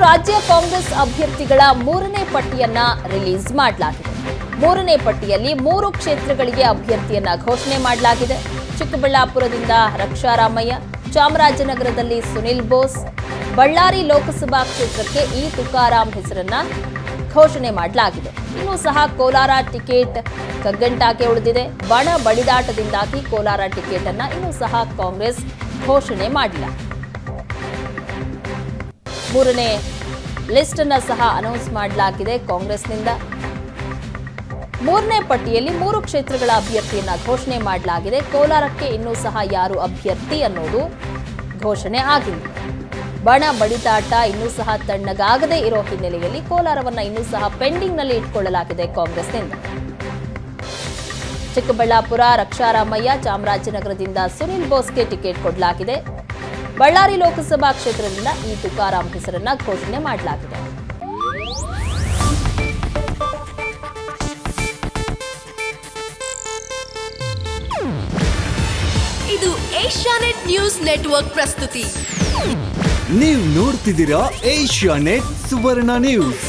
ರಾಜ್ಯ ಕಾಂಗ್ರೆಸ್ ಅಭ್ಯರ್ಥಿಗಳ ಮೂರನೇ ಪಟ್ಟಿಯನ್ನ ರಿಲೀಸ್ ಮಾಡಲಾಗಿದೆ. ಮೂರನೇ ಪಟ್ಟಿಯಲ್ಲಿ 3 ಕ್ಷೇತ್ರಗಳಿಗೆ ಅಭ್ಯರ್ಥಿಯನ್ನ ಘೋಷಣೆ ಮಾಡಲಾಗಿದೆ. ಚಿಕ್ಕಬಳ್ಳಾಪುರದಿಂದ ರಕ್ಷಾರಾಮಯ್ಯ, ಚಾಮರಾಜನಗರದಲ್ಲಿ ಸುನಿಲ್ ಬೋಸ್, ಬಳ್ಳಾರಿ ಲೋಕಸಭಾ ಕ್ಷೇತ್ರಕ್ಕೆ ಇ ತುಕಾರಾಂ ಹೆಸರನ್ನ ಘೋಷಣೆ ಮಾಡಲಾಗಿದೆ. ಇನ್ನೂ ಸಹ ಕೋಲಾರ ಟಿಕೆಟ್ ಕಗ್ಗಂಟಾಗೆ ಉಳಿದಿದೆ. ಬಣ ಬಡಿದಾಟದಿಂದಾಗಿ ಕೋಲಾರ ಟಿಕೆಟ್ ಅನ್ನ ಇನ್ನೂ ಸಹ ಕಾಂಗ್ರೆಸ್ ಘೋಷಣೆ ಮಾಡಿಲ್ಲ. ಮೂರನೇ ಲಿಸ್ಟ್ ಅನ್ನ ಸಹ ಅನೌನ್ಸ್ ಮಾಡಲಾಗಿದೆ ಕಾಂಗ್ರೆಸ್ನಿಂದ. ಮೂರನೇ ಪಟ್ಟಿಯಲ್ಲಿ 3 ಕ್ಷೇತ್ರಗಳ ಅಭ್ಯರ್ಥಿಯನ್ನ ಘೋಷಣೆ ಮಾಡಲಾಗಿದೆ. ಕೋಲಾರಕ್ಕೆ ಇನ್ನೂ ಸಹ ಯಾರು ಅಭ್ಯರ್ಥಿ ಅನ್ನೋದು ಘೋಷಣೆ ಆಗಿಲ್ಲ. ಬಣ ಬಡಿದಾಟ ಇನ್ನೂ ಸಹ ತಣ್ಣಗಾಗದೇ ಇರೋ ಹಿನ್ನೆಲೆಯಲ್ಲಿ ಕೋಲಾರವನ್ನ ಇನ್ನೂ ಸಹ ಪೆಂಡಿಂಗ್ ನಲ್ಲಿ ಇಟ್ಕೊಳ್ಳಲಾಗಿದೆ ಕಾಂಗ್ರೆಸ್ನಿಂದ. ಚಿಕ್ಕಬಳ್ಳಾಪುರ ರಕ್ಷಾರಾಮಯ್ಯ, ಚಾಮರಾಜನಗರದಿಂದ ಸುನಿಲ್ ಬೋಸ್ಗೆ ಟಿಕೆಟ್ ಕೊಡಲಾಗಿದೆ. ಬಳ್ಳಾರಿ ಲೋಕಸಭಾ ಕ್ಷೇತ್ರದಿಂದ ಇ ತುಕಾರಾಂ ಹೆಸರನ್ನ ಘೋಷಣೆ ಮಾಡಲಾಗಿದೆ. ಇದು ಏಷ್ಯಾನೆಟ್ ನ್ಯೂಸ್ ನೆಟ್ವರ್ಕ್ ಪ್ರಸ್ತುತಿ. ನೀವು ನೋಡ್ತಿದ್ದೀರಾ ಏಷ್ಯಾನೆಟ್ ಸುವರ್ಣ ನ್ಯೂಸ್.